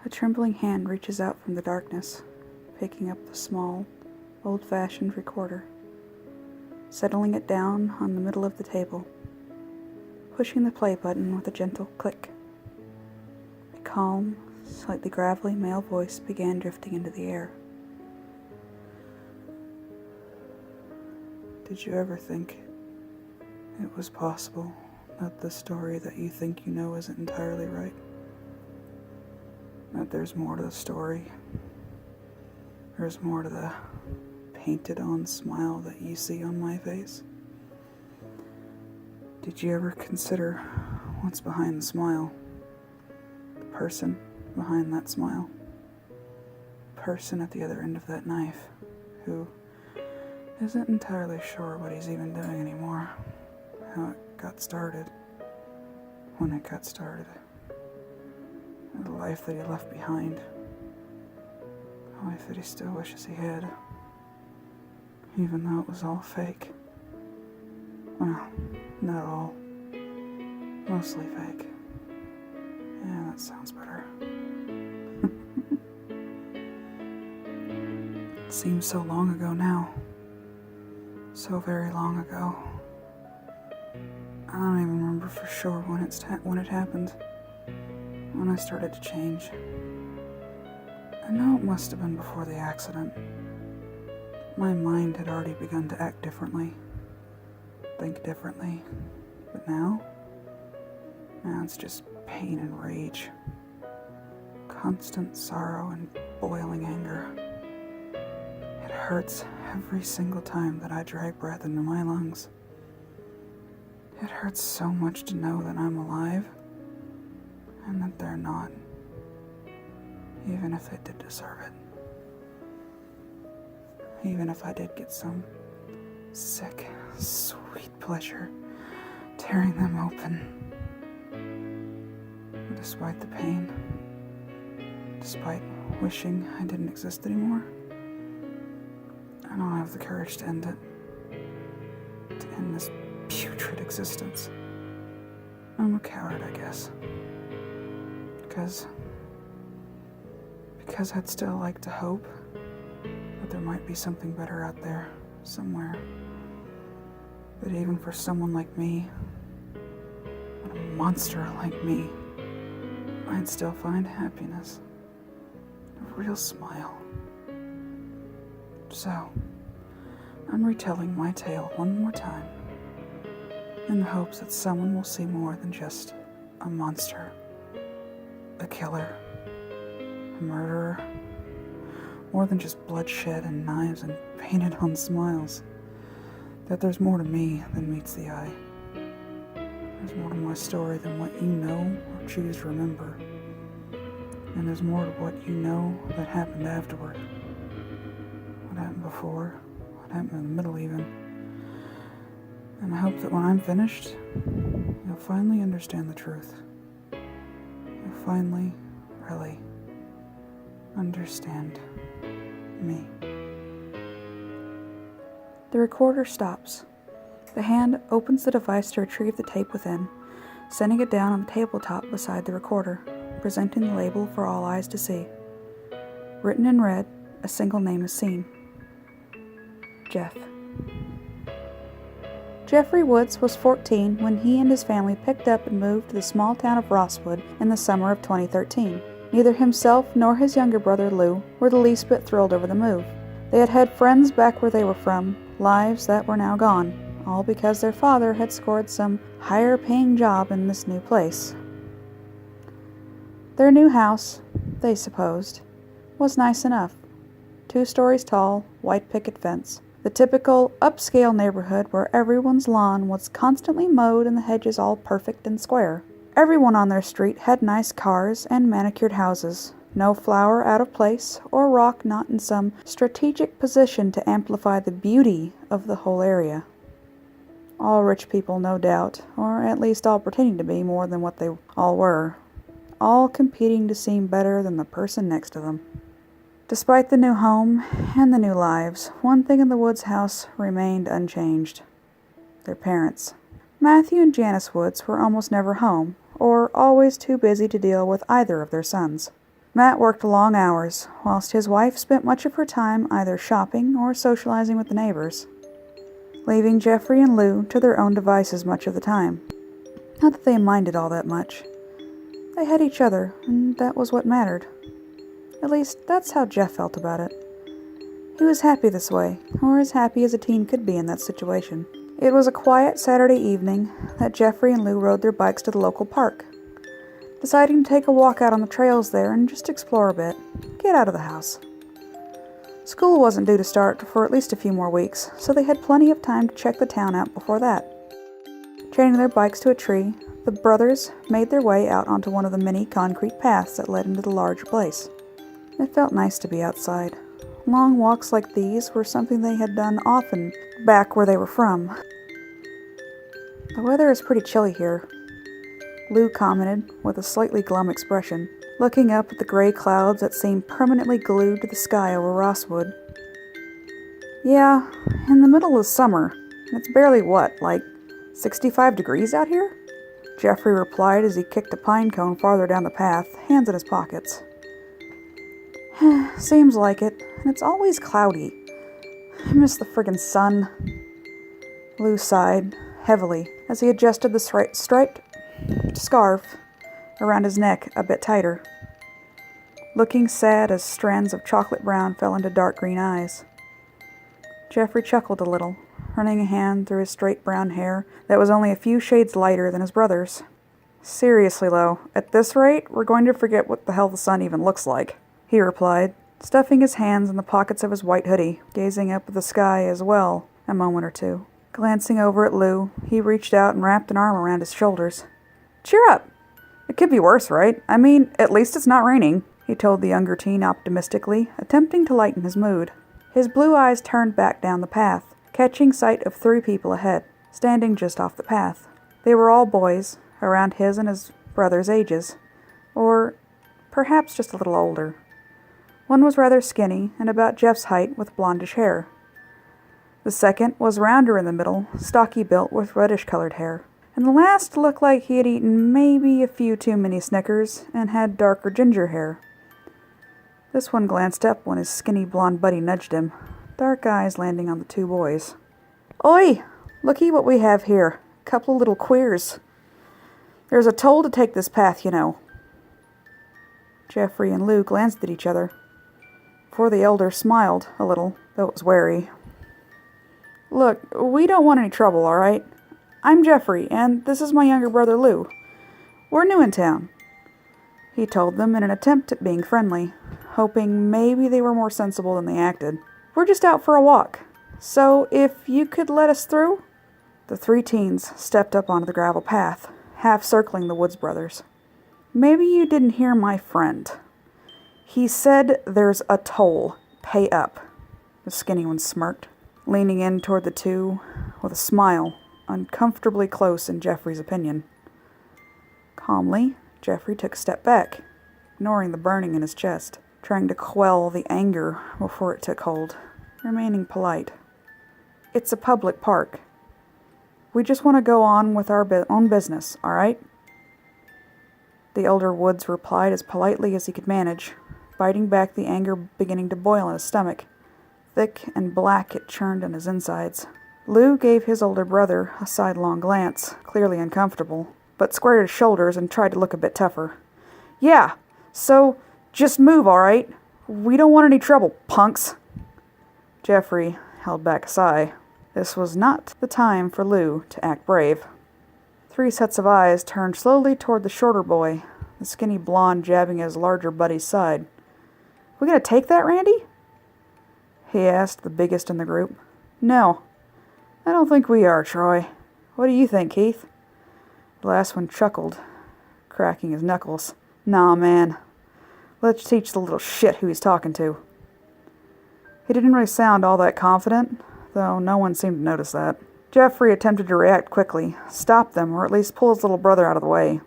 A trembling hand reaches out from the darkness, picking up the small, old-fashioned recorder, settling it down on the middle of the table, pushing the play button with a gentle click. A calm, slightly gravelly male voice began drifting into the air. Did you ever think it was possible that the story that you think you know isn't entirely right? That there's more to the story? There's more to the painted-on smile that you see on my face? Did you ever consider what's behind the smile? The person behind that smile? The person at the other end of that knife who isn't entirely sure what he's even doing anymore, how it got started, when it got started, and the life that he left behind, a life that he still wishes he had, even though it was all fake. Well, not all, mostly fake. Yeah, that sounds better. It seems so long ago now. So very long ago. I don't even remember for sure when it happened. When I started to change. I know it must have been before the accident. My mind had already begun to act differently. Think differently. But now it's just pain and rage. Constant sorrow and boiling anger. It hurts every single time that I drag breath into my lungs. It hurts so much to know that I'm alive and that they're not, even if they did deserve it. Even if I did get some sick, sweet pleasure tearing them open. Despite the pain, despite wishing I didn't exist anymore, I don't have the courage to end it. To end this putrid existence. I'm a coward, I guess. Because I'd still like to hope that there might be something better out there, somewhere. That even for someone like me, a monster like me, I'd still find happiness. A real smile. So, I'm retelling my tale one more time, in the hopes that someone will see more than just a monster, a killer, a murderer, more than just bloodshed and knives and painted-on smiles, that there's more to me than meets the eye. There's more to my story than what you know or choose to remember, and there's more to what you know that happened afterward. What happened before, what happened in the middle even. And I hope that when I'm finished, you'll finally understand the truth. You'll finally, really, understand me. The recorder stops. The hand opens the device to retrieve the tape within, setting it down on the tabletop beside the recorder, presenting the label for all eyes to see. Written in red, a single name is seen. Jeff. Jeffrey Woods was 14 when he and his family picked up and moved to the small town of Rosswood in the summer of 2013. Neither himself nor his younger brother Lou were the least bit thrilled over the move. They had had friends back where they were from, lives that were now gone, all because their father had scored some higher-paying job in this new place. Their new house, they supposed, was nice enough. 2 stories tall, white picket fence. The typical upscale neighborhood where everyone's lawn was constantly mowed and the hedges all perfect and square. Everyone on their street had nice cars and manicured houses. No flower out of place or rock not in some strategic position to amplify the beauty of the whole area. All rich people, no doubt, or at least all pretending to be more than what they all were. All competing to seem better than the person next to them. Despite the new home and the new lives, one thing in the Woods house remained unchanged. Their parents. Matthew and Janice Woods were almost never home, or always too busy to deal with either of their sons. Matt worked long hours, whilst his wife spent much of her time either shopping or socializing with the neighbors, leaving Jeffrey and Lou to their own devices much of the time. Not that they minded all that much. They had each other, and that was what mattered. At least, that's how Jeff felt about it. He was happy this way, or as happy as a teen could be in that situation. It was a quiet Saturday evening that Jeffrey and Lou rode their bikes to the local park, deciding to take a walk out on the trails there and just explore a bit, get out of the house. School wasn't due to start for at least a few more weeks, so they had plenty of time to check the town out before that. Chaining their bikes to a tree, the brothers made their way out onto one of the many concrete paths that led into the larger place. It felt nice to be outside. Long walks like these were something they had done often back where they were from. The weather is pretty chilly here, Lou commented with a slightly glum expression, looking up at the gray clouds that seemed permanently glued to the sky over Rosswood. Yeah, in the middle of summer, and it's barely like 65 degrees out here? Jeffrey replied as he kicked a pine cone farther down the path, hands in his pockets. Seems like it, and it's always cloudy. I miss the friggin' sun. Lou sighed heavily as he adjusted the striped scarf around his neck a bit tighter, looking sad as strands of chocolate brown fell into dark green eyes. Jeffrey chuckled a little, running a hand through his straight brown hair that was only a few shades lighter than his brother's. Seriously, though, at this rate, we're going to forget what the hell the sun even looks like, he replied, stuffing his hands in the pockets of his white hoodie, gazing up at the sky as well a moment or two. Glancing over at Lou, he reached out and wrapped an arm around his shoulders. Cheer up! It could be worse, right? I mean, at least it's not raining, he told the younger teen optimistically, attempting to lighten his mood. His blue eyes turned back down the path, catching sight of 3 people ahead, standing just off the path. They were all boys, around his and his brother's ages, or perhaps just a little older. One was rather skinny and about Jeff's height with blondish hair. The second was rounder in the middle, stocky built with reddish-colored hair. And the last looked like he had eaten maybe a few too many Snickers and had darker ginger hair. This one glanced up when his skinny blonde buddy nudged him, dark eyes landing on the 2 boys. Oi! Looky what we have here. Couple of little queers. There's a toll to take this path, you know. Jeffrey and Lou glanced at each other, for the elder smiled a little, though it was wary. Look, we don't want any trouble, all right? I'm Jeffrey, and this is my younger brother Lou. We're new in town, he told them in an attempt at being friendly, hoping maybe they were more sensible than they acted. We're just out for a walk, so if you could let us through? The 3 teens stepped up onto the gravel path, half circling the Woods brothers. Maybe you didn't hear my friend. He said there's a toll. Pay up. The skinny one smirked, leaning in toward the 2 with a smile, uncomfortably close in Jeffrey's opinion. Calmly, Jeffrey took a step back, ignoring the burning in his chest, trying to quell the anger before it took hold, remaining polite. It's a public park. We just want to go on with our own business, all right? The elder Woods replied as politely as he could manage, biting back the anger beginning to boil in his stomach. Thick and black it churned in his insides. Lou gave his older brother a sidelong glance, clearly uncomfortable, but squared his shoulders and tried to look a bit tougher. Yeah, so just move, all right? We don't want any trouble, punks. Jeffrey held back a sigh. This was not the time for Lou to act brave. 3 sets of eyes turned slowly toward the shorter boy, the skinny blonde jabbing his larger buddy's side. We gonna take that, Randy? He asked the biggest in the group. No, I don't think we are, Troy. What do you think, Keith? The last one chuckled, cracking his knuckles. Nah, man. Let's teach the little shit who he's talking to. He didn't really sound all that confident, though no one seemed to notice that. Jeffrey attempted to react quickly, stop them, or at least pull his little brother out of the way.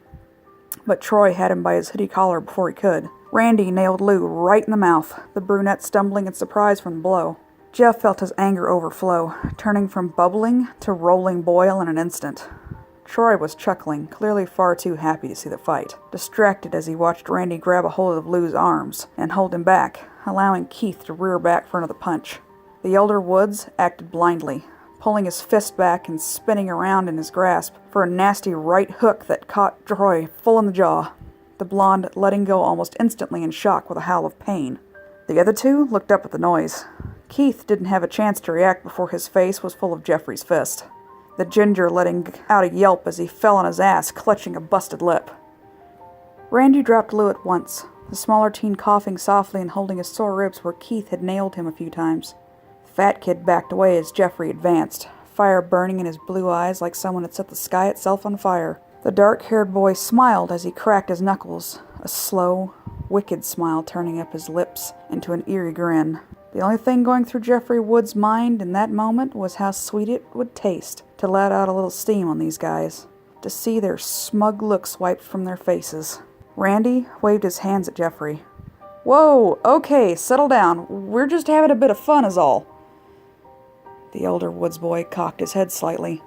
But Troy had him by his hoodie collar before he could. Randy nailed Lou right in the mouth, the brunette stumbling in surprise from the blow. Jeff felt his anger overflow, turning from bubbling to rolling boil in an instant. Troy was chuckling, clearly far too happy to see the fight, distracted as he watched Randy grab a hold of Lou's arms and hold him back, allowing Keith to rear back for another punch. The elder Woods acted blindly, pulling his fist back and spinning around in his grasp for a nasty right hook that caught Troy full in the jaw, the blonde letting go almost instantly in shock with a howl of pain. The other two looked up at the noise. Keith didn't have a chance to react before his face was full of Jeffrey's fist, the ginger letting out a yelp as he fell on his ass, clutching a busted lip. Randy dropped Lou at once, the smaller teen coughing softly and holding his sore ribs where Keith had nailed him a few times. The fat kid backed away as Jeffrey advanced, fire burning in his blue eyes like someone had set the sky itself on fire. The dark-haired boy smiled as he cracked his knuckles, a slow, wicked smile turning up his lips into an eerie grin. The only thing going through Jeffrey Wood's mind in that moment was how sweet it would taste to let out a little steam on these guys, to see their smug looks wiped from their faces. Randy waved his hands at Jeffrey. "Whoa, okay, settle down. We're just having a bit of fun is all." The older Woods boy cocked his head slightly,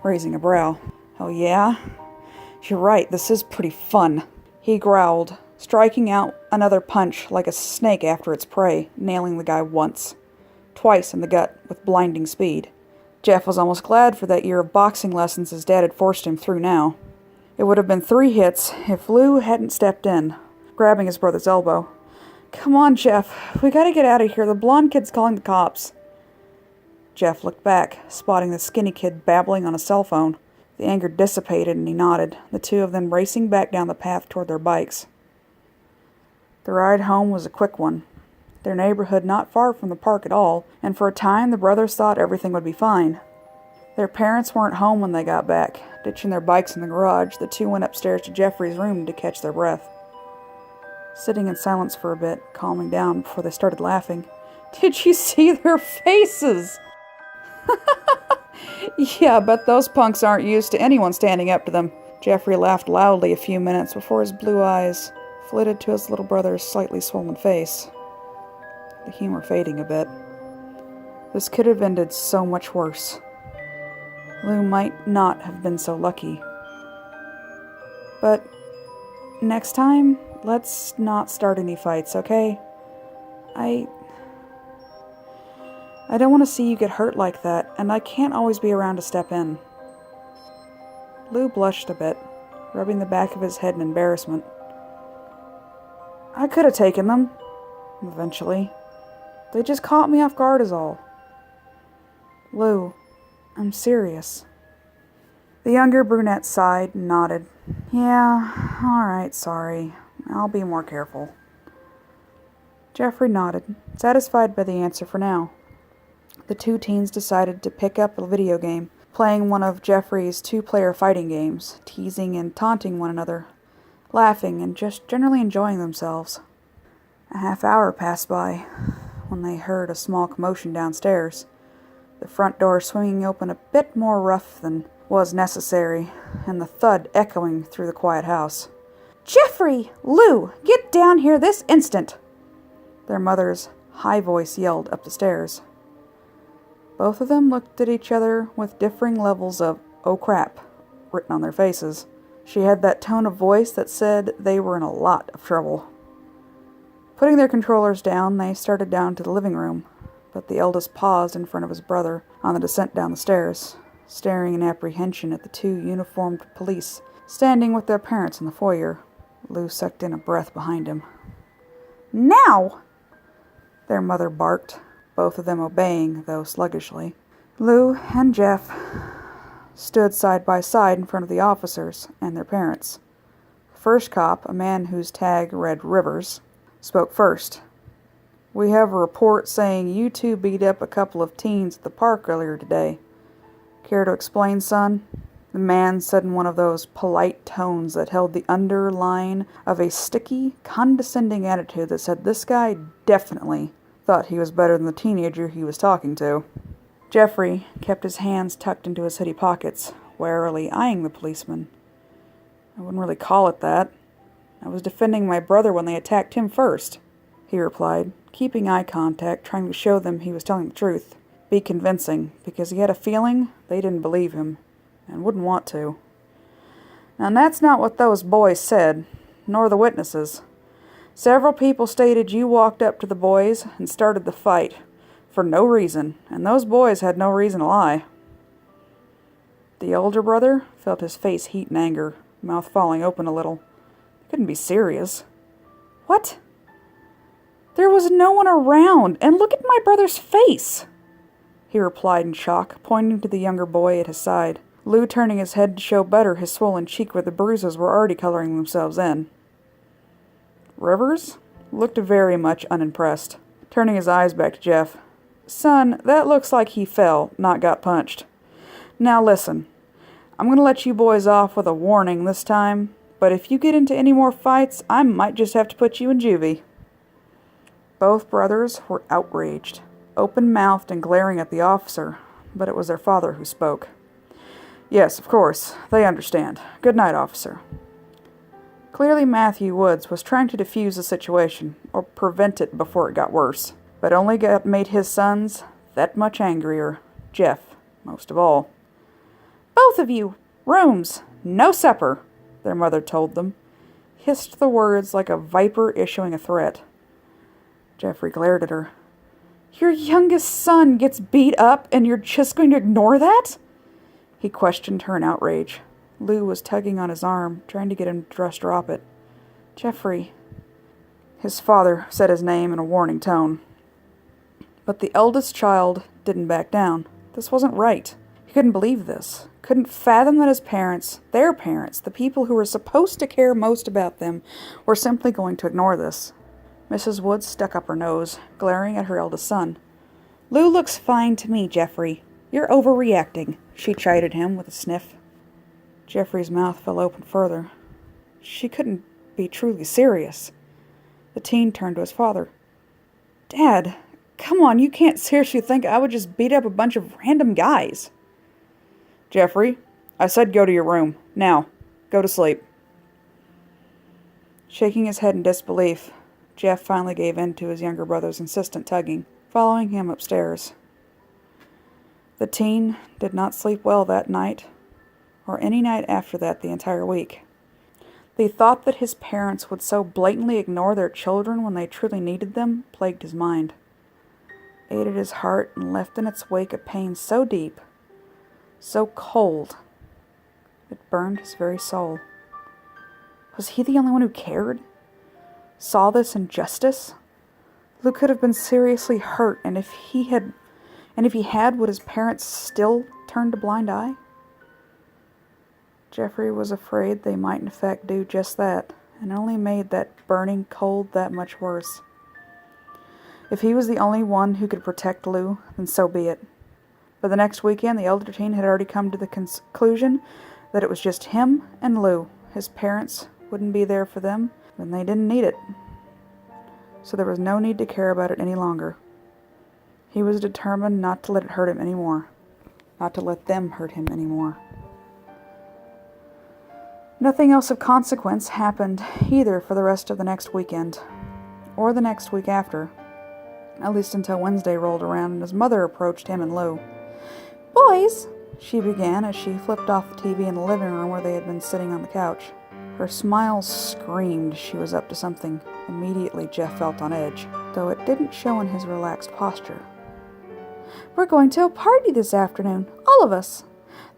raising a brow. "Oh yeah? You're right, this is pretty fun," he growled, striking out another punch like a snake after its prey, nailing the guy once, twice in the gut with blinding speed. Jeff was almost glad for that year of boxing lessons his dad had forced him through now. It would have been 3 hits if Lou hadn't stepped in, grabbing his brother's elbow. "Come on, Jeff, we gotta get out of here. The blonde kid's calling the cops." Jeff looked back, spotting the skinny kid babbling on a cell phone. The anger dissipated and he nodded, the two of them racing back down the path toward their bikes. The ride home was a quick one. Their neighborhood not far from the park at all, and for a time the brothers thought everything would be fine. Their parents weren't home when they got back. Ditching their bikes in the garage, the two went upstairs to Jeffrey's room to catch their breath. Sitting in silence for a bit, calming down before they started laughing. "Did you see their faces?" "Yeah, but those punks aren't used to anyone standing up to them." Jeffrey laughed loudly a few minutes before his blue eyes flitted to his little brother's slightly swollen face, the humor fading a bit. This could have ended so much worse. Lou might not have been so lucky. But next time, let's not start any fights, okay? I don't want to see you get hurt like that, and I can't always be around to step in. Lou blushed a bit, rubbing the back of his head in embarrassment. "I could have taken them, eventually. They just caught me off guard is all." "Lou, I'm serious." The younger brunette sighed and nodded. "Yeah, alright, sorry. I'll be more careful." Jeffrey nodded, satisfied by the answer for now. The two teens decided to pick up a video game, playing one of Jeffrey's 2-player fighting games, teasing and taunting one another, laughing and just generally enjoying themselves. A half hour passed by when they heard a small commotion downstairs, the front door swinging open a bit more rough than was necessary, and the thud echoing through the quiet house. "Jeffrey! Lou! Get down here this instant!" Their mother's high voice yelled up the stairs. Both of them looked at each other with differing levels of "oh crap" written on their faces. She had that tone of voice that said they were in a lot of trouble. Putting their controllers down, they started down to the living room, but the eldest paused in front of his brother on the descent down the stairs, staring in apprehension at the 2 uniformed police standing with their parents in the foyer. Lou sucked in a breath behind him. "Now!" their mother barked, both of them obeying, though sluggishly. Lou and Jeff stood side by side in front of the officers and their parents. The first cop, a man whose tag read Rivers, spoke first. "We have a report saying you two beat up a couple of teens at the park earlier today. Care to explain, son?" The man said in one of those polite tones that held the underline of a sticky, condescending attitude that said this guy definitely thought he was better than the teenager he was talking to. Jeffrey kept his hands tucked into his hoodie pockets, warily eyeing the policeman. "I wouldn't really call it that. I was defending my brother when they attacked him first," he replied, keeping eye contact, trying to show them he was telling the truth. Be convincing, because he had a feeling they didn't believe him, and wouldn't want to. And that's not what those boys said, nor the witnesses. Several people stated you walked up to the boys and started the fight, for no reason, and those boys had no reason to lie. The older brother felt his face heat in anger, mouth falling open a little. Couldn't be serious. What? There was no one around, and look at my brother's face, he replied in shock, pointing to the younger boy at his side. Lou turning his head to show better his swollen cheek where the bruises were already coloring themselves in. Rivers looked very much unimpressed, turning his eyes back to Jeff. Son, that looks like he fell, not got punched. Now listen, I'm going to let you boys off with a warning this time, but if you get into any more fights, I might just have to put you in juvie. Both brothers were outraged, open-mouthed and glaring at the officer, but it was their father who spoke. Yes, of course, they understand. Good night, officer. Clearly Matthew Woods was trying to defuse the situation, or prevent it before it got worse, but only made his sons that much angrier. Jeff, most of all. Both of you! Rooms! No supper! Their mother told them, hissed the words like a viper issuing a threat. Jeffrey glared at her. Your youngest son gets beat up and you're just going to ignore that? He questioned her in outrage. Lou was tugging on his arm, trying to get him to just drop it. Jeffrey. His father said his name in a warning tone. But the eldest child didn't back down. This wasn't right. He couldn't believe this. Couldn't fathom that his parents, their parents, the people who were supposed to care most about them, were simply going to ignore this. Mrs. Woods stuck up her nose, glaring at her eldest son. Lou looks fine to me, Jeffrey. You're overreacting, she chided him with a sniff. Jeffrey's mouth fell open further. She couldn't be truly serious. The teen turned to his father. Dad, come on, you can't seriously think I would just beat up a bunch of random guys. Jeffrey, I said go to your room. Now, go to sleep. Shaking his head in disbelief, Jeff finally gave in to his younger brother's insistent tugging, following him upstairs. The teen did not sleep well that night, or any night after that the entire week. The thought that his parents would so blatantly ignore their children when they truly needed them plagued his mind, ate at his heart, and left in its wake a pain so deep, so cold, it burned his very soul. Was he the only one who cared? Saw this injustice? Lou could have been seriously hurt, and if he had, would his parents still turned a blind eye? Jeffrey was afraid they might in fact do just that, and only made that burning cold that much worse. If he was the only one who could protect Lou, then so be it. But the next weekend, the elder teen had already come to the conclusion that it was just him and Lou. His parents wouldn't be there for them when they didn't need it. So there was no need to care about it any longer. He was determined not to let it hurt him anymore. Not to let them hurt him anymore. Nothing else of consequence happened either for the rest of the next weekend, or the next week after, at least until Wednesday rolled around and his mother approached him and Lou. Boys, she began as she flipped off the TV in the living room where they had been sitting on the couch. Her smile screamed she was up to something. Immediately Jeff felt on edge, though it didn't show in his relaxed posture. We're going to a party this afternoon, all of us.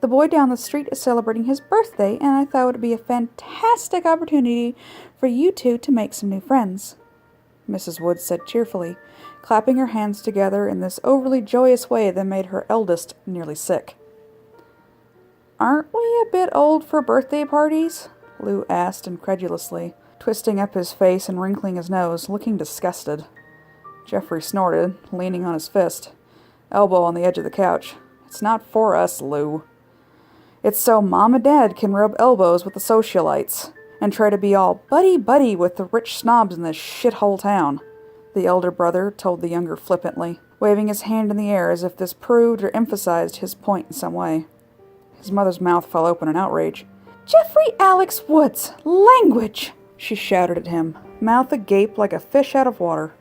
The boy down the street is celebrating his birthday, and I thought it would be a fantastic opportunity for you two to make some new friends, Mrs. Woods said cheerfully, clapping her hands together in this overly joyous way that made her eldest nearly sick. Aren't we a bit old for birthday parties? Lou asked incredulously, twisting up his face and wrinkling his nose, looking disgusted. Jeffrey snorted, leaning on his fist, elbow on the edge of the couch. It's not for us, Lou. It's so Mom and Dad can rub elbows with the socialites and try to be all buddy-buddy with the rich snobs in this shithole town, the elder brother told the younger flippantly, waving his hand in the air as if this proved or emphasized his point in some way. His mother's mouth fell open in outrage. Jeffrey Alex Woods! Language! She shouted at him, mouth agape like a fish out of water.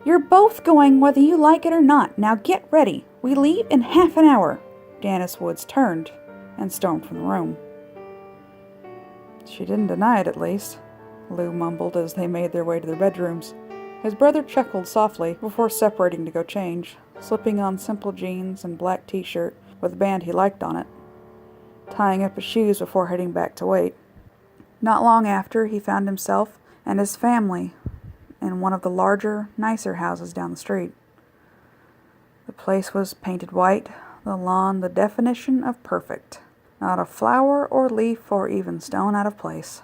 You're both going whether you like it or not. Now get ready. We leave in half an hour. Janice Woods turned, and stormed from the room. She didn't deny it, at least, Lou mumbled as they made their way to their bedrooms. His brother chuckled softly before separating to go change, slipping on simple jeans and black t-shirt with a band he liked on it, tying up his shoes before heading back to wait. Not long after, he found himself and his family in one of the larger, nicer houses down the street. The place was painted white, the lawn the definition of perfect. Not a flower or leaf or even stone out of place.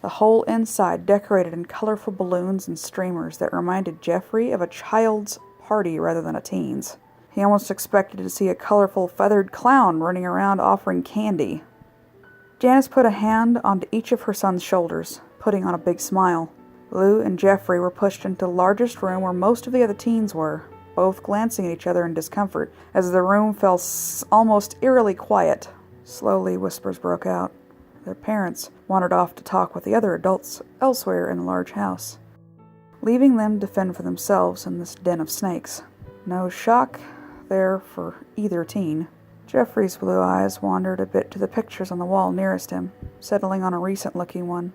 The whole inside decorated in colorful balloons and streamers that reminded Jeffrey of a child's party rather than a teen's. He almost expected to see a colorful feathered clown running around offering candy. Janice put a hand onto each of her son's shoulders, putting on a big smile. Lou and Jeffrey were pushed into the largest room where most of the other teens were, both glancing at each other in discomfort, as the room fell almost eerily quiet. Slowly, whispers broke out. Their parents wandered off to talk with the other adults elsewhere in the large house, leaving them to fend for themselves in this den of snakes. No shock there for either teen. Jeffrey's blue eyes wandered a bit to the pictures on the wall nearest him, settling on a recent-looking one,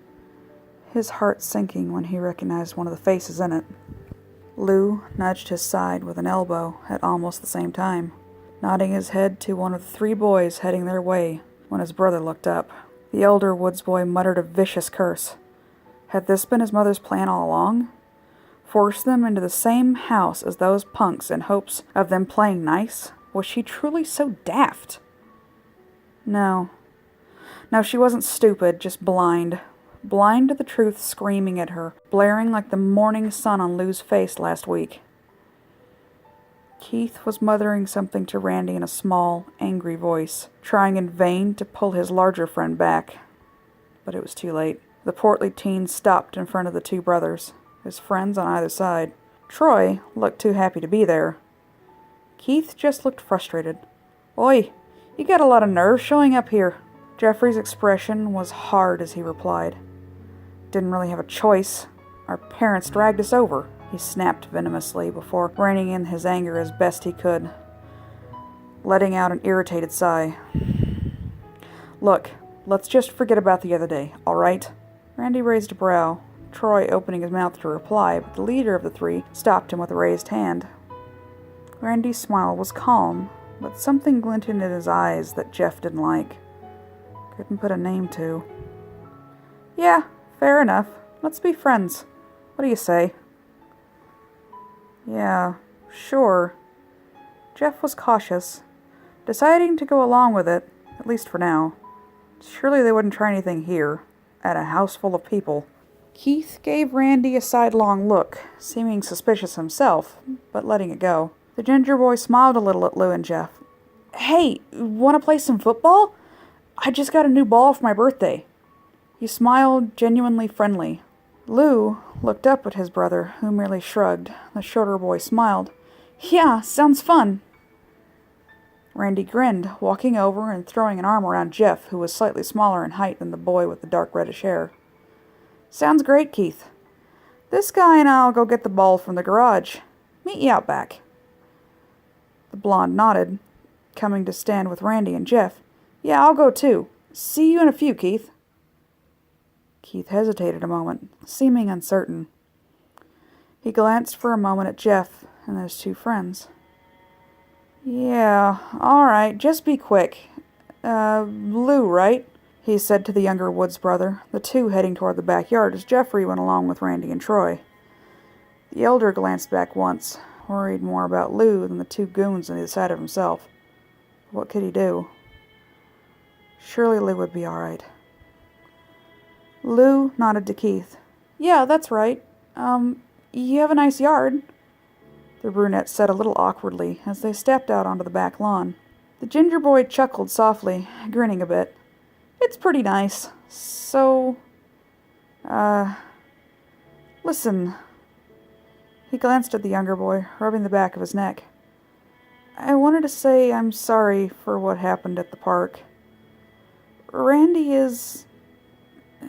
his heart sinking when he recognized one of the faces in it. Lou nudged his side with an elbow at almost the same time, nodding his head to one of the 3 boys heading their way when his brother looked up. The elder Woods boy muttered a vicious curse. Had this been his mother's plan all along? Force them into the same house as those punks in hopes of them playing nice? Was she truly so daft? No. No, she wasn't stupid, just blind. Blind to the truth screaming at her, blaring like the morning sun on Lou's face last week. Keith was muttering something to Randy in a small, angry voice, trying in vain to pull his larger friend back. But it was too late. The portly teen stopped in front of the 2 brothers, his friends on either side. Troy looked too happy to be there. Keith just looked frustrated. "Oi, you got a lot of nerve showing up here." Jeffrey's expression was hard as he replied. "Didn't really have a choice. Our parents dragged us over," he snapped venomously before reining in his anger as best he could, letting out an irritated sigh. "Look, let's just forget about the other day, all right?" Randy raised a brow, Troy opening his mouth to reply, but the leader of the 3 stopped him with a raised hand. Randy's smile was calm, but something glinted in his eyes that Jeff didn't like. Couldn't put a name to. "Yeah, fair enough. Let's be friends. What do you say?" "Yeah, sure." Jeff was cautious, deciding to go along with it, at least for now. Surely they wouldn't try anything here, at a house full of people. Keith gave Randy a sidelong look, seeming suspicious himself, but letting it go. The ginger boy smiled a little at Lou and Jeff. "Hey, want to play some football? I just got a new ball for my birthday." He smiled, genuinely friendly. Lou looked up at his brother, who merely shrugged. The shorter boy smiled. "Yeah, sounds fun." Randy grinned, walking over and throwing an arm around Jeff, who was slightly smaller in height than the boy with the dark reddish hair. "Sounds great, Keith. This guy and I'll go get the ball from the garage. Meet you out back." The blonde nodded, coming to stand with Randy and Jeff. "Yeah, I'll go too. See you in a few, Keith." Keith hesitated a moment, seeming uncertain. He glanced for a moment at Jeff and those 2 friends. "Yeah, all right, just be quick. Lou, right?" he said to the younger Woods brother, the 2 heading toward the backyard as Jeffrey went along with Randy and Troy. The elder glanced back once, worried more about Lou than the 2 goons on either side of himself. What could he do? Surely Lou would be all right. Lou nodded to Keith. "Yeah, that's right. You have a nice yard," the brunette said a little awkwardly as they stepped out onto the back lawn. The ginger boy chuckled softly, grinning a bit. "It's pretty nice. So, listen." He glanced at the younger boy, rubbing the back of his neck. "I wanted to say I'm sorry for what happened at the park. Randy is...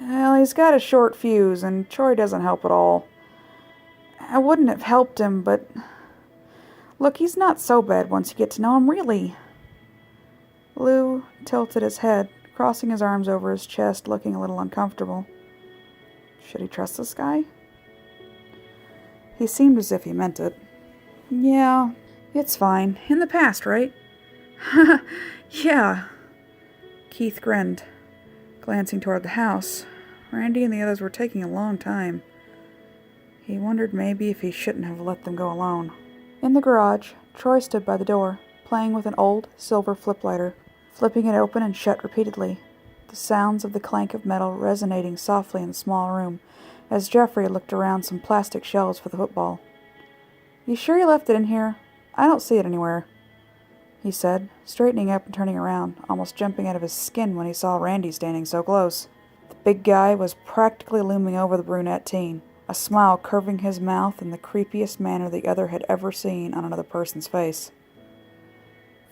well, he's got a short fuse, and Troy doesn't help at all. I wouldn't have helped him, but... look, he's not so bad once you get to know him, really. Lou tilted his head, crossing his arms over his chest, looking a little uncomfortable. Should he trust this guy? He seemed as if he meant it. Yeah, it's fine. In the past, right? Yeah. Keith grinned, glancing toward the house. Randy and the others were taking a long time. He wondered maybe if he shouldn't have let them go alone. In the garage, Troy stood by the door, playing with an old silver flip lighter, flipping it open and shut repeatedly, the sounds of the clank of metal resonating softly in the small room as Jeffrey looked around some plastic shelves for the football. You sure you left it in here? I don't see it anywhere, he said, straightening up and turning around, almost jumping out of his skin when he saw Randy standing so close. The big guy was practically looming over the brunette teen, a smile curving his mouth in the creepiest manner the other had ever seen on another person's face.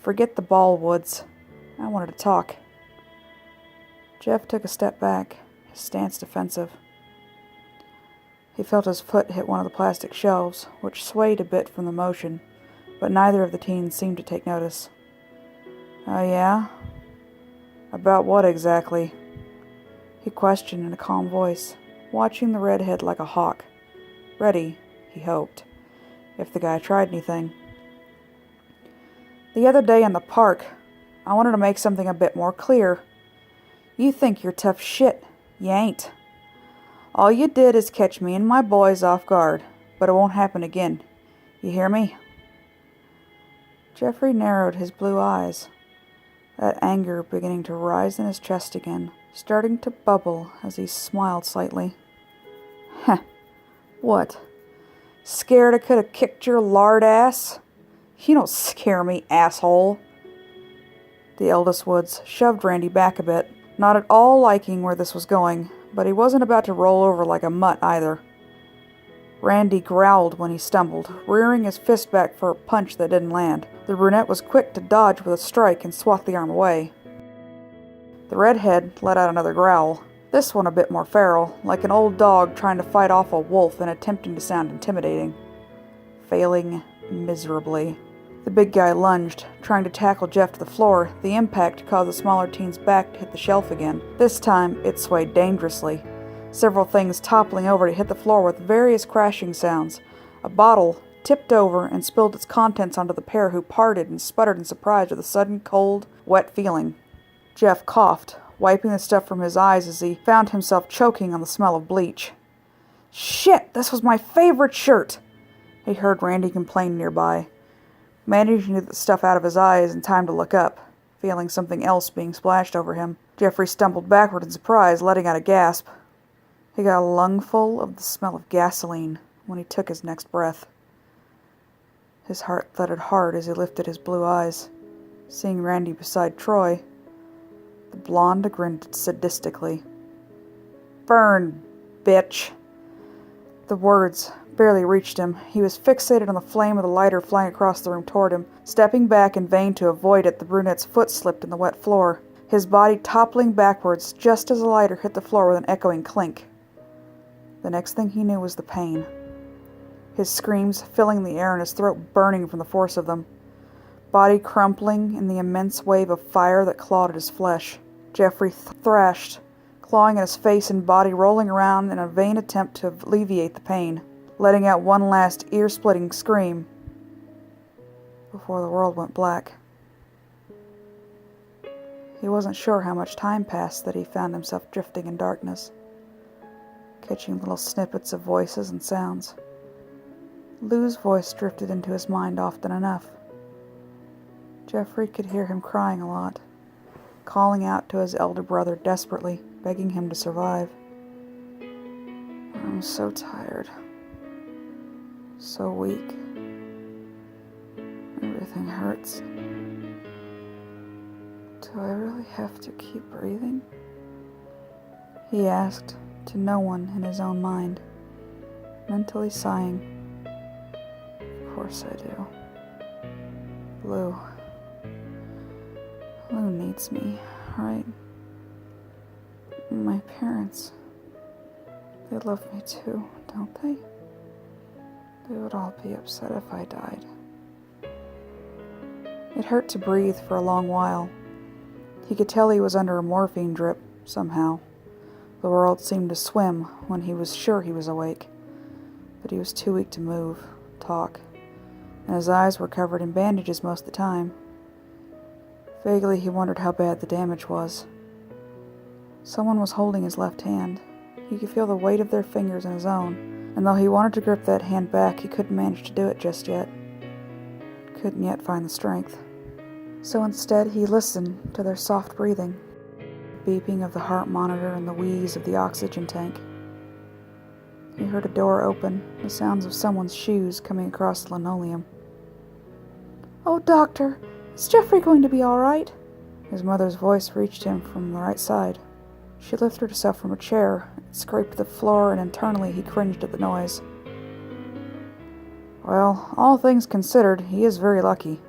Forget the ball, Woods. I wanted to talk. Jeff took a step back, his stance defensive. He felt his foot hit one of the plastic shelves, which swayed a bit from the motion, but neither of the teens seemed to take notice. Oh, yeah? About what exactly? He questioned in a calm voice, watching the redhead like a hawk. Ready, he hoped, if the guy tried anything. The other day in the park, I wanted to make something a bit more clear. You think you're tough shit. You ain't. All you did is catch me and my boys off guard, but it won't happen again. You hear me? Jeffrey narrowed his blue eyes, that anger beginning to rise in his chest again, starting to bubble as he smiled slightly. Heh. What? Scared I could have kicked your lard ass? You don't scare me, asshole. The eldest Woods shoved Randy back a bit, not at all liking where this was going, but he wasn't about to roll over like a mutt either. Randy growled when he stumbled, rearing his fist back for a punch that didn't land. The brunette was quick to dodge with a strike and swat the arm away. The redhead let out another growl, this one a bit more feral, like an old dog trying to fight off a wolf and attempting to sound intimidating. Failing miserably. The big guy lunged, trying to tackle Jeff to the floor. The impact caused the smaller teen's back to hit the shelf again. This time, it swayed dangerously, several things toppling over to hit the floor with various crashing sounds. A bottle tipped over and spilled its contents onto the pair, who parted and sputtered in surprise with a sudden cold, wet feeling. Jeff coughed, wiping the stuff from his eyes as he found himself choking on the smell of bleach. Shit, this was my favorite shirt! He heard Randy complain nearby, managing to get the stuff out of his eyes in time to look up, feeling something else being splashed over him. Jeffrey stumbled backward in surprise, letting out a gasp. He got a lungful of the smell of gasoline when he took his next breath. His heart thudded hard as he lifted his blue eyes, seeing Randy beside Troy. The blonde grinned sadistically. Burn, bitch! The words barely reached him. He was fixated on the flame of the lighter flying across the room toward him. Stepping back in vain to avoid it, the brunette's foot slipped in the wet floor, his body toppling backwards just as the lighter hit the floor with an echoing clink. The next thing he knew was the pain, his screams filling the air and his throat burning from the force of them, body crumpling in the immense wave of fire that clawed at his flesh. Jeffrey thrashed, clawing at his face and body, rolling around in a vain attempt to alleviate the pain, letting out one last ear-splitting scream before the world went black. He wasn't sure how much time passed that he found himself drifting in darkness, catching little snippets of voices and sounds. Lou's voice drifted into his mind often enough. Jeffrey could hear him crying a lot, calling out to his elder brother desperately, begging him to survive. I'm so tired. So weak. Everything hurts. Do I really have to keep breathing? He asked, to no one in his own mind, mentally sighing. Of course I do. Lou needs me, right? My parents, they love me too, don't they? They would all be upset if I died. It hurt to breathe for a long while, He could tell he was under a morphine drip, somehow. The world seemed to swim when he was sure he was awake, but he was too weak to move, talk, and his eyes were covered in bandages most of the time. Vaguely, he wondered how bad the damage was. Someone was holding his left hand. He could feel the weight of their fingers in his own, and though he wanted to grip that hand back, he couldn't manage to do it just yet. Couldn't yet find the strength. So instead, he listened to their soft breathing, beeping of the heart monitor and the wheeze of the oxygen tank. He heard a door open, the sounds of someone's shoes coming across the linoleum. "Oh, Doctor, is Jeffrey going to be all right?" His mother's voice reached him from the right side. She lifted herself from a chair, scraped the floor, and internally he cringed at the noise. "Well, all things considered, he is very lucky.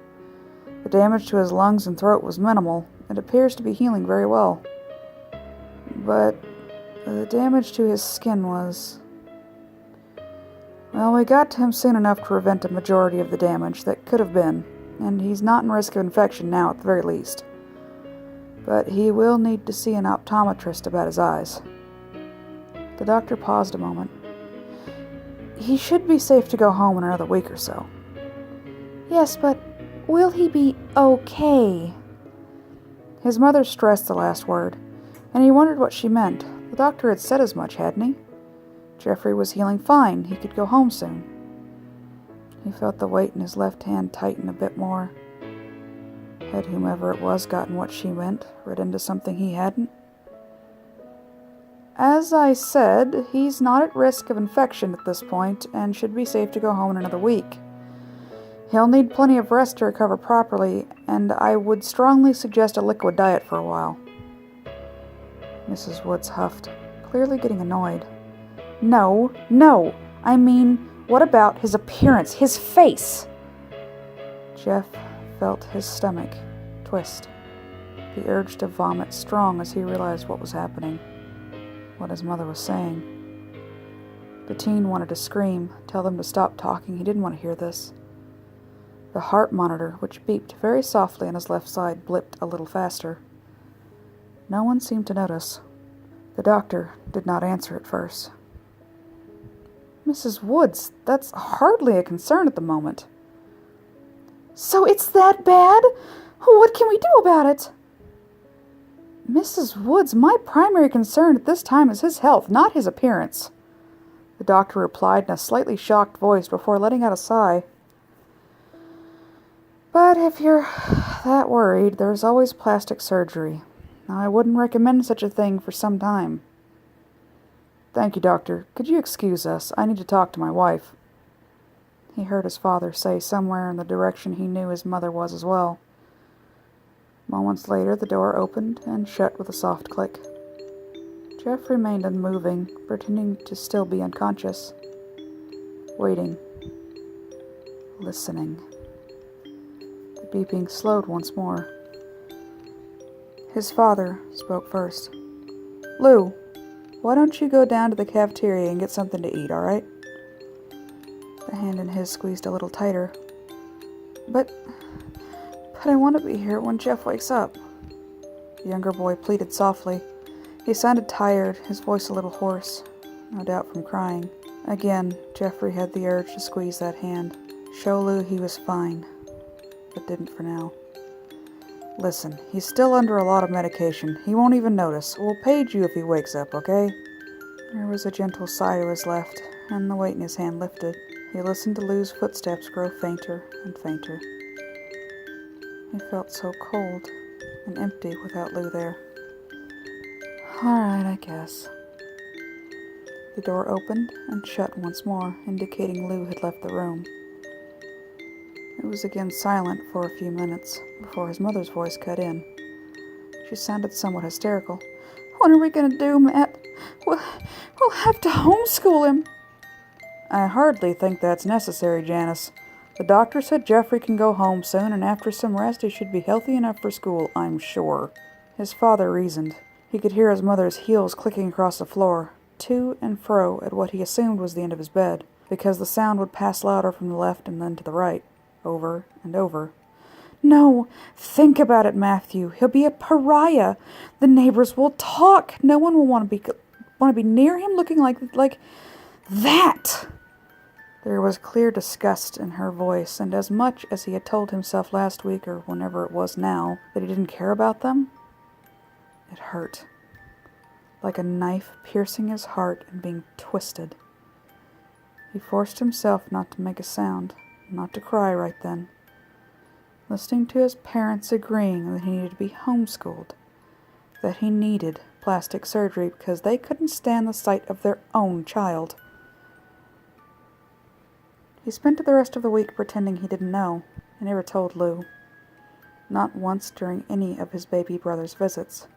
The damage to his lungs and throat was minimal. It appears to be healing very well. But the damage to his skin was... Well, we got to him soon enough to prevent a majority of the damage that could have been, and he's not in risk of infection now at the very least. But he will need to see an optometrist about his eyes." The doctor paused a moment. "He should be safe to go home in another week or so." "Yes, but will he be okay?" His mother stressed the last word, and he wondered what she meant. The doctor had said as much, hadn't he? Jeffrey was healing fine. He could go home soon. He felt the weight in his left hand tighten a bit more. Had whomever it was gotten what she meant, read into something he hadn't? "As I said, he's not at risk of infection at this point, and should be safe to go home in another week. He'll need plenty of rest to recover properly, and I would strongly suggest a liquid diet for a while." Mrs. Woods huffed, clearly getting annoyed. No, I mean, what about his appearance, his face?" Jeff felt his stomach twist, the urge to vomit strong as he realized what was happening, what his mother was saying. The teen wanted to scream, tell them to stop talking. He didn't want to hear this. The heart monitor, which beeped very softly on his left side, blipped a little faster. No one seemed to notice. The doctor did not answer at first. "Mrs. Woods, that's hardly a concern at the moment." "So it's that bad? What can we do about it?" "Mrs. Woods, my primary concern at this time is his health, not his appearance," the doctor replied in a slightly shocked voice before letting out a sigh. "But if you're that worried, there's always plastic surgery. I wouldn't recommend such a thing for some time." "Thank you, Doctor. Could you excuse us? I need to talk to my wife," he heard his father say somewhere in the direction he knew his mother was as well. Moments later, the door opened and shut with a soft click. Jeff remained unmoving, pretending to still be unconscious. Waiting. Listening. The beeping slowed once more. His father spoke first. "Lou, why don't you go down to the cafeteria and get something to eat, all right?" The hand in his squeezed a little tighter. But I want to be here when Jeff wakes up," the younger boy pleaded softly. He sounded tired, his voice a little hoarse, no doubt from crying. Again, Jeffrey had the urge to squeeze that hand, show Lou he was fine, but didn't for now. "Listen, he's still under a lot of medication. He won't even notice. We'll page you if he wakes up, okay?" There was a gentle sigh to his left, and the weight in his hand lifted. He listened to Lou's footsteps grow fainter and fainter. He felt so cold and empty without Lou there. "All right, I guess." The door opened and shut once more, indicating Lou had left the room. It was again silent for a few minutes before his mother's voice cut in. She sounded somewhat hysterical. "What are we going to do, Matt? We'll have to homeschool him." "I hardly think that's necessary, Janice. The doctor said Jeffrey can go home soon, and after some rest he should be healthy enough for school, I'm sure." His father reasoned. He could hear his mother's heels clicking across the floor, to and fro at what he assumed was the end of his bed, because the sound would pass louder from the left and then to the right, over and over. No, think about it, Matthew. He'll be a pariah. The neighbors will talk. No one will want to be near him looking like that. There was clear disgust in her voice, and as much as he had told himself last week, or whenever it was now, that he didn't care about them, it hurt. Like a knife piercing his heart and being twisted. He forced himself not to make a sound, not to cry right then. Listening to his parents agreeing that he needed to be homeschooled, that he needed plastic surgery because they couldn't stand the sight of their own child. He spent the rest of the week pretending he didn't know. He never told Lou. Not once during any of his baby brother's visits.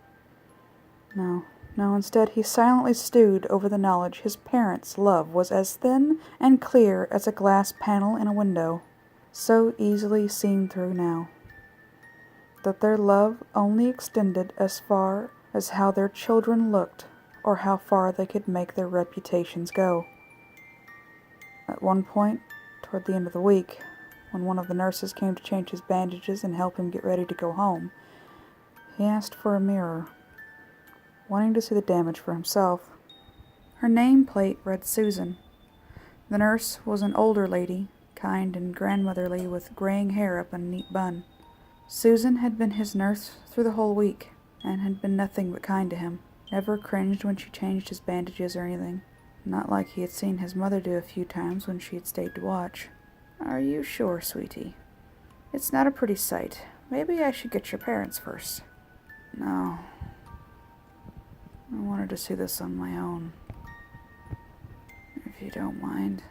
No, instead he silently stewed over the knowledge his parents' love was as thin and clear as a glass panel in a window, so easily seen through now. That their love only extended as far as how their children looked, or how far they could make their reputations go. At one point, toward the end of the week, when one of the nurses came to change his bandages and help him get ready to go home, he asked for a mirror, wanting to see the damage for himself. Her nameplate read Susan. The nurse was an older lady, kind and grandmotherly, with graying hair up in a neat bun. Susan had been his nurse through the whole week, and had been nothing but kind to him, never cringed when she changed his bandages or anything. Not like he had seen his mother do a few times when she had stayed to watch. "Are you sure, sweetie? It's not a pretty sight. Maybe I should get your parents first." "No. I wanted to see this on my own. If you don't mind,"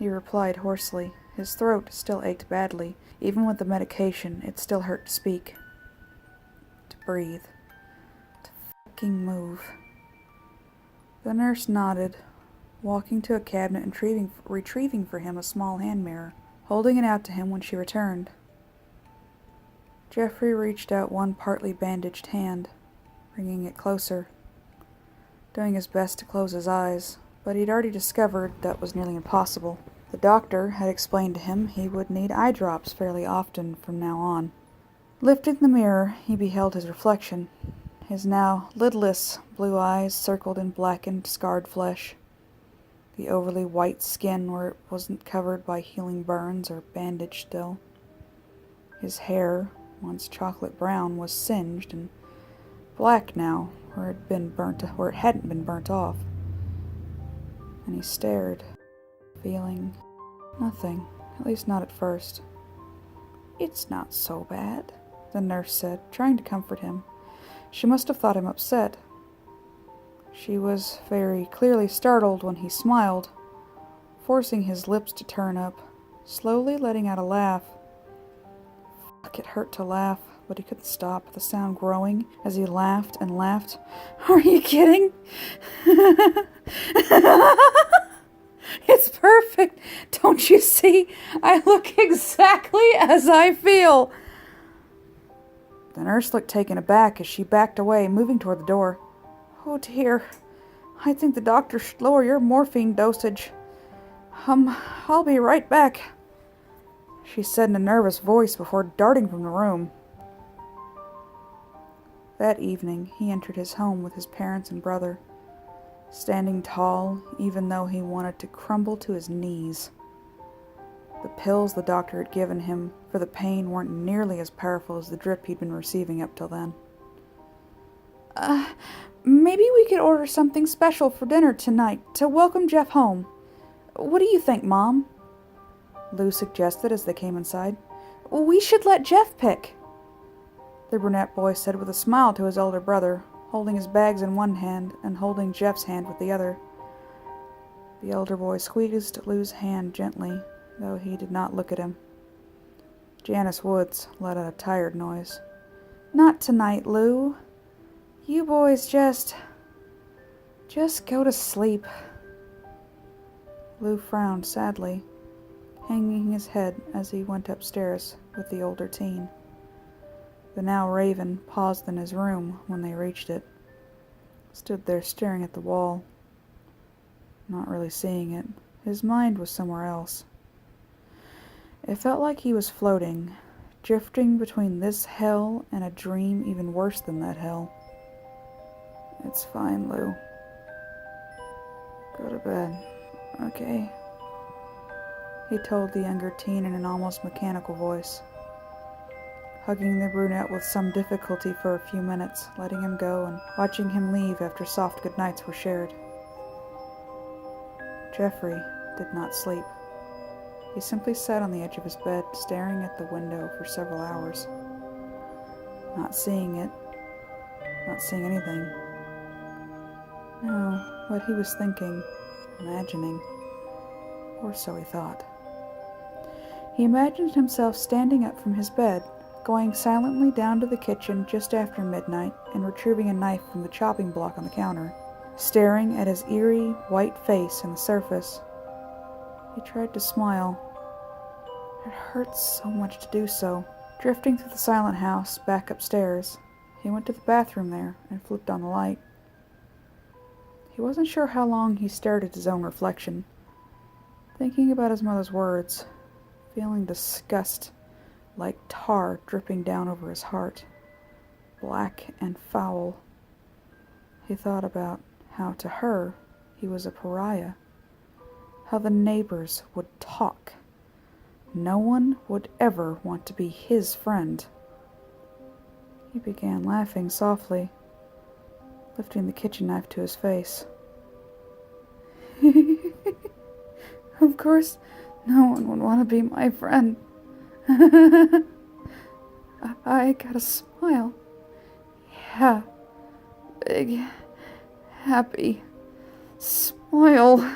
he replied hoarsely. His throat still ached badly. Even with the medication, it still hurt to speak. To breathe. To fucking move. The nurse nodded, walking to a cabinet and retrieving for him a small hand mirror, holding it out to him when she returned. Jeffrey reached out one partly bandaged hand, bringing it closer, doing his best to close his eyes, but he'd already discovered that was nearly impossible. The doctor had explained to him he would need eye drops fairly often from now on. Lifting the mirror, he beheld his reflection, his now lidless blue eyes circled in blackened, scarred flesh, the overly white skin where it wasn't covered by healing burns or bandaged still. His hair, once chocolate brown, was singed and black now where it hadn't been burnt off. And he stared, feeling nothing, at least not at first. "It's not so bad," the nurse said, trying to comfort him. She must have thought him upset. She was very clearly startled when he smiled, forcing his lips to turn up, slowly letting out a laugh. Fuck, it hurt to laugh, but he couldn't stop, the sound growing as he laughed and laughed. "Are you kidding?" "It's perfect. Don't you see? I look exactly as I feel." The nurse looked taken aback as she backed away, moving toward the door. "Oh dear. I think the doctor should lower your morphine dosage. I'll be right back," she said in a nervous voice before darting from the room. That evening, he entered his home with his parents and brother, standing tall even though he wanted to crumble to his knees. The pills the doctor had given him for the pain weren't nearly as powerful as the drip he'd been receiving up till then. Maybe we could order something special for dinner tonight to welcome Jeff home. What do you think, Mom?" Lou suggested as they came inside. "We should let Jeff pick," the brunette boy said with a smile to his older brother, holding his bags in one hand and holding Jeff's hand with the other. The elder boy squeezed Lou's hand gently, though he did not look at him. Janice Woods let out a tired noise. "Not tonight, Lou. You boys just go to sleep." Lou frowned sadly, hanging his head as he went upstairs with the older teen. The now Raven paused in his room when they reached it, stood there staring at the wall, not really seeing it. His mind was somewhere else. It felt like he was floating, drifting between this hell and a dream even worse than that hell. "It's fine, Lou. Go to bed, okay?" he told the younger teen in an almost mechanical voice, hugging the brunette with some difficulty for a few minutes, letting him go and watching him leave after soft goodnights were shared. Jeffrey did not sleep. He simply sat on the edge of his bed, staring at the window for several hours, not seeing it, not seeing anything. No, what he was thinking, imagining, or so he thought. He imagined himself standing up from his bed, going silently down to the kitchen just after midnight and retrieving a knife from the chopping block on the counter, staring at his eerie, white face in the surface. He tried to smile. It hurt so much to do so. Drifting through the silent house, back upstairs, he went to the bathroom there and flipped on the light. He wasn't sure how long he stared at his own reflection, thinking about his mother's words, feeling disgust like tar dripping down over his heart, black and foul. He thought about how to her he was a pariah, how the neighbors would talk. No one would ever want to be his friend. He began laughing softly, lifting the kitchen knife to his face. Of course, no one would want to be my friend. I got a smile. Yeah, big, happy smile.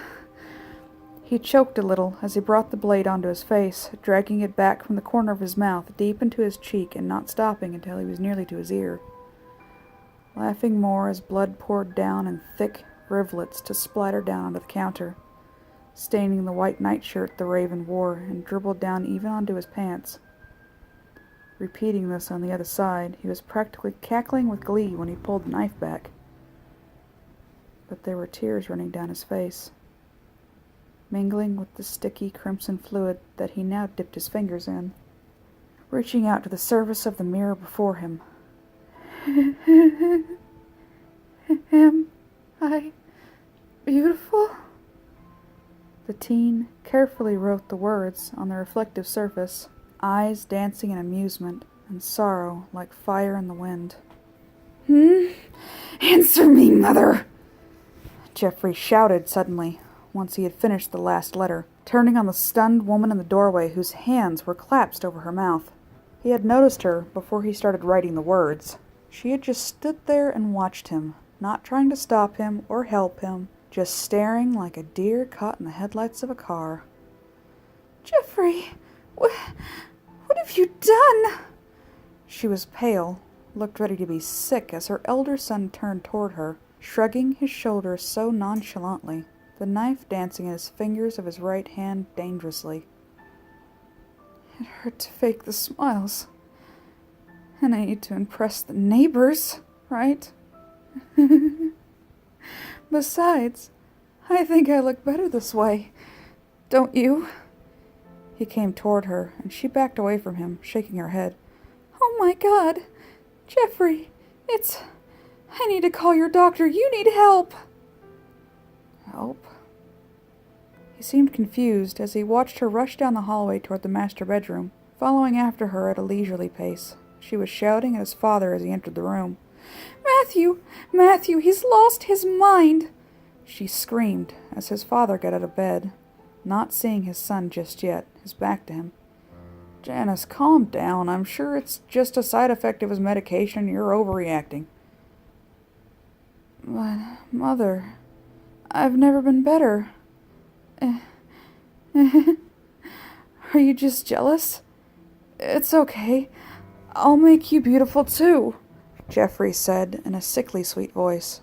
He choked a little as he brought the blade onto his face, dragging it back from the corner of his mouth deep into his cheek and not stopping until he was nearly to his ear, laughing more as blood poured down in thick rivulets to splatter down onto the counter, staining the white nightshirt the Raven wore and dribbled down even onto his pants. Repeating this on the other side, he was practically cackling with glee when he pulled the knife back. But there were tears running down his face, mingling with the sticky crimson fluid that he now dipped his fingers in, reaching out to the surface of the mirror before him. Am I beautiful? The teen carefully wrote the words on the reflective surface, eyes dancing in amusement and sorrow like fire in the wind. Answer me, mother! Jeffrey shouted suddenly, once he had finished the last letter, turning on the stunned woman in the doorway whose hands were clasped over her mouth. He had noticed her before he started writing the words. She had just stood there and watched him, not trying to stop him or help him, just staring like a deer caught in the headlights of a car. Jeffrey, what have you done? She was pale, looked ready to be sick as her elder son turned toward her, shrugging his shoulders so nonchalantly, the knife dancing in his fingers of his right hand dangerously. It hurt to fake the smiles. And I need to impress the neighbors, right? Besides, I think I look better this way. Don't you? He came toward her, and she backed away from him, shaking her head. Oh my God! Jeffrey, I need to call your doctor. You need help! Help? He seemed confused as he watched her rush down the hallway toward the master bedroom, following after her at a leisurely pace. She was shouting at his father as he entered the room. Matthew, he's lost his mind! She screamed as his father got out of bed, not seeing his son just yet, his back to him. Janice, calm down. I'm sure it's just a side effect of his medication. You're overreacting. But, Mother, I've never been better. Are you just jealous? It's okay. I'll make you beautiful too, Jeffrey said in a sickly sweet voice,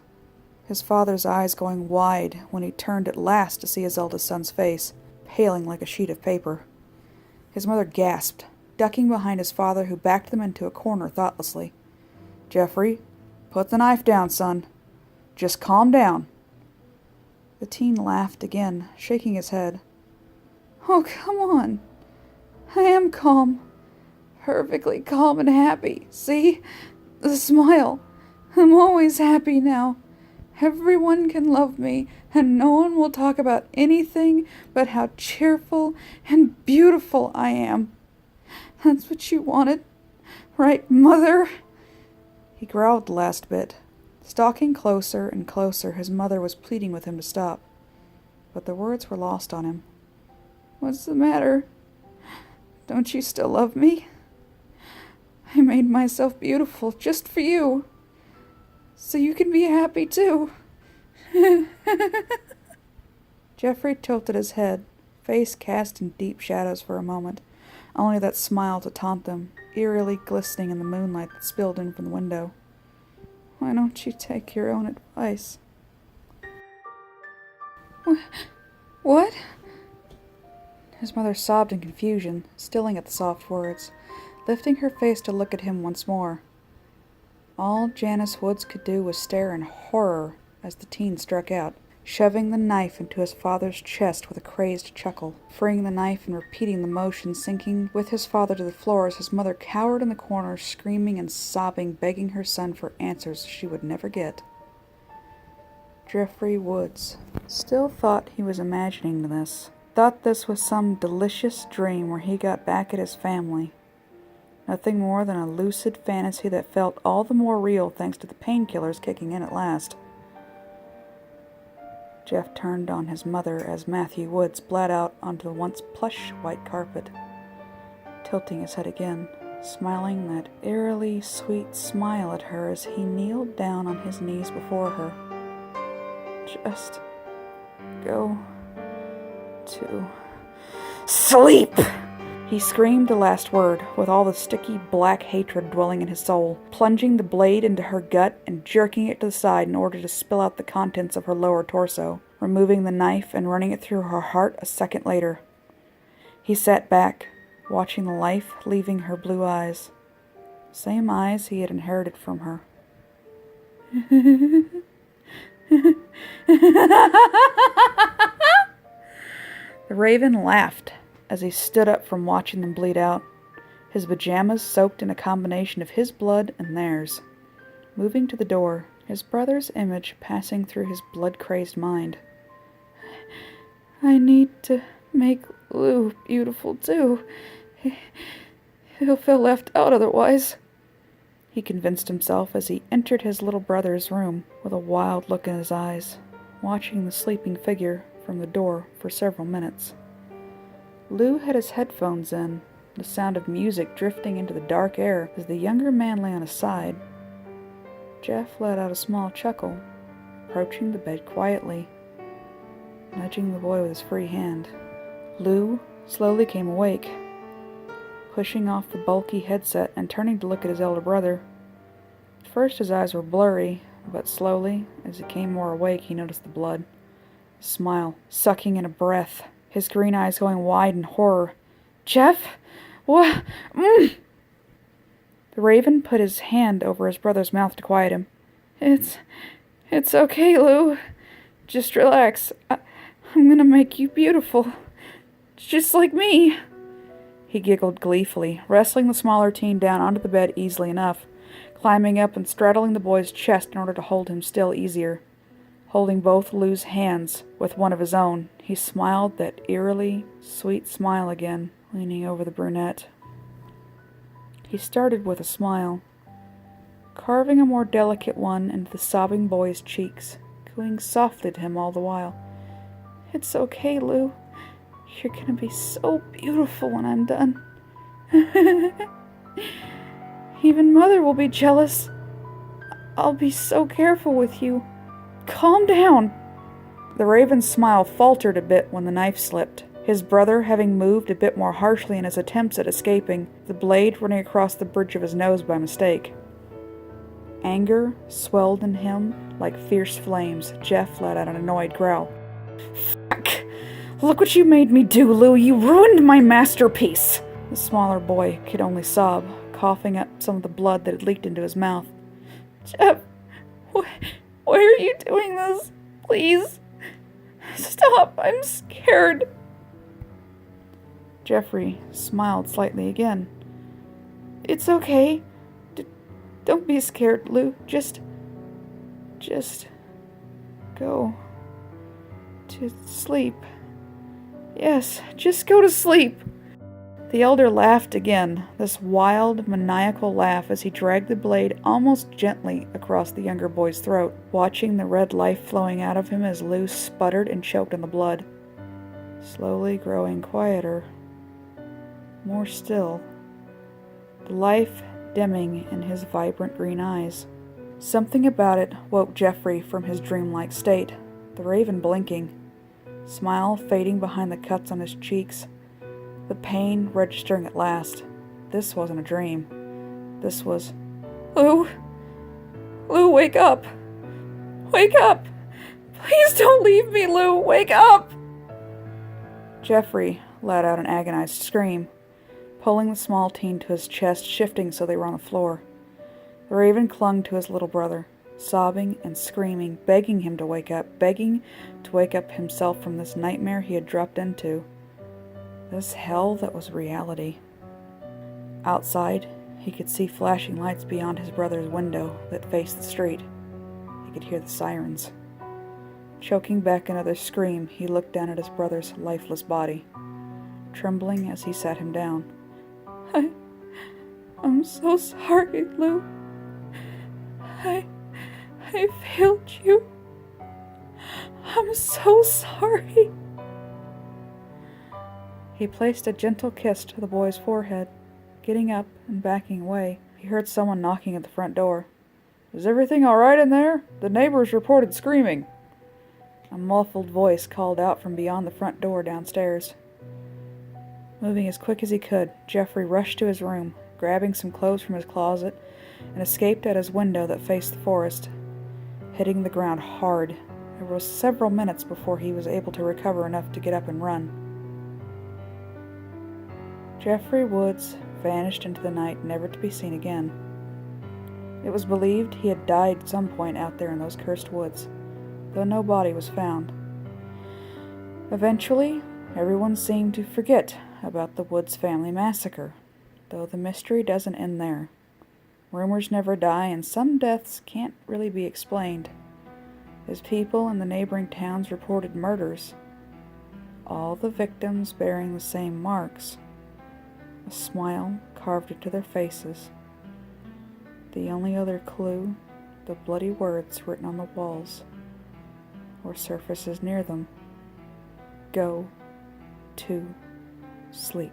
his father's eyes going wide when he turned at last to see his eldest son's face, paling like a sheet of paper. His mother gasped, ducking behind his father, who backed them into a corner thoughtlessly. Jeffrey, put the knife down, son. Just calm down. The teen laughed again, shaking his head. Oh, come on. I am calm. Perfectly calm and happy. See? The smile. I'm always happy now. Everyone can love me, and no one will talk about anything but how cheerful and beautiful I am. That's what you wanted, right, Mother? He growled the last bit. Stalking closer and closer, his mother was pleading with him to stop. But the words were lost on him. What's the matter? Don't you still love me? I made myself beautiful just for you. So you can be happy too. Jeffrey tilted his head, face cast in deep shadows for a moment, only that smile to taunt them, eerily glistening in the moonlight that spilled in from the window. Why don't you take your own advice? What? His mother sobbed in confusion, stilling at the soft words, lifting her face to look at him once more. All Janice Woods could do was stare in horror as the teen struck out, shoving the knife into his father's chest with a crazed chuckle, freeing the knife and repeating the motion, sinking with his father to the floor as his mother cowered in the corner, screaming and sobbing, begging her son for answers she would never get. Jeffrey Woods still thought he was imagining this, thought this was some delicious dream where he got back at his family. Nothing more than a lucid fantasy that felt all the more real thanks to the painkillers kicking in at last. Jeff turned on his mother as Matthew Woods bled out onto the once plush white carpet, tilting his head again, smiling that eerily sweet smile at her as he kneeled down on his knees before her. Just go to sleep! He screamed the last word, with all the sticky black hatred dwelling in his soul, plunging the blade into her gut and jerking it to the side in order to spill out the contents of her lower torso, removing the knife and running it through her heart a second later. He sat back, watching the life leaving her blue eyes, same eyes he had inherited from her. The raven laughed as he stood up from watching them bleed out, his pajamas soaked in a combination of his blood and theirs. Moving to the door, his brother's image passing through his blood-crazed mind. I need to make Lou beautiful too. He'll feel left out otherwise, he convinced himself as he entered his little brother's room with a wild look in his eyes, watching the sleeping figure from the door for several minutes. Lou had his headphones in, the sound of music drifting into the dark air as the younger man lay on his side. Jeff let out a small chuckle, approaching the bed quietly, nudging the boy with his free hand. Lou slowly came awake, pushing off the bulky headset and turning to look at his elder brother. At first his eyes were blurry, but slowly, as he came more awake, he noticed the blood. A smile, sucking in a breath, his green eyes going wide in horror. Jeff? What? The raven put his hand over his brother's mouth to quiet him. It's okay, Lou. Just relax. I'm gonna make you beautiful. Just like me. He giggled gleefully, wrestling the smaller teen down onto the bed easily enough, climbing up and straddling the boy's chest in order to hold him still easier. Holding both Lou's hands with one of his own, he smiled that eerily sweet smile again, leaning over the brunette. He started with a smile, carving a more delicate one into the sobbing boy's cheeks, cooing softly to him all the while. It's okay, Lou. You're gonna be so beautiful when I'm done. Even Mother will be jealous. I'll be so careful with you. Calm down. The raven's smile faltered a bit when the knife slipped, his brother having moved a bit more harshly in his attempts at escaping, the blade running across the bridge of his nose by mistake. Anger swelled in him like fierce flames. Jeff let out an annoyed growl. Fuck! Look what you made me do, Lou! You ruined my masterpiece! The smaller boy could only sob, coughing up some of the blood that had leaked into his mouth. Jeff, why are you doing this? Please, stop! I'm scared. Jeffrey smiled slightly again. "It's okay. Don't be scared, Lou. Just go to sleep. Yes, just go to sleep." The elder laughed again, this wild, maniacal laugh as he dragged the blade almost gently across the younger boy's throat, watching the red life flowing out of him as Lou sputtered and choked on the blood. Slowly growing quieter, more still, the life dimming in his vibrant green eyes. Something about it woke Jeffrey from his dreamlike state, the raven blinking, smile fading behind the cuts on his cheeks, the pain registering at last. This wasn't a dream. This was... Lou! Lou, wake up! Wake up! Please don't leave me, Lou! Wake up! Jeffrey let out an agonized scream, pulling the small teen to his chest, shifting so they were on the floor. The raven clung to his little brother, sobbing and screaming, begging him to wake up, begging to wake up himself from this nightmare he had dropped into. This hell that was reality. Outside, he could see flashing lights beyond his brother's window that faced the street. He could hear the sirens. Choking back another scream, he looked down at his brother's lifeless body, trembling as he sat him down. I'm so sorry, Lou. I failed you. I'm so sorry. He placed a gentle kiss to the boy's forehead. Getting up and backing away, he heard someone knocking at the front door. "Is everything all right in there? The neighbors reported screaming." A muffled voice called out from beyond the front door downstairs. Moving as quick as he could, Jeffrey rushed to his room, grabbing some clothes from his closet, and escaped at his window that faced the forest, hitting the ground hard. It was several minutes before he was able to recover enough to get up and run. Jeffrey Woods vanished into the night, never to be seen again. It was believed he had died at some point out there in those cursed woods, though no body was found. Eventually, everyone seemed to forget about the Woods family massacre, though the mystery doesn't end there. Rumors never die, and some deaths can't really be explained, as people in the neighboring towns reported murders, all the victims bearing the same marks. A smile carved into their faces. The only other clue, the bloody words written on the walls or surfaces near them. Go to sleep.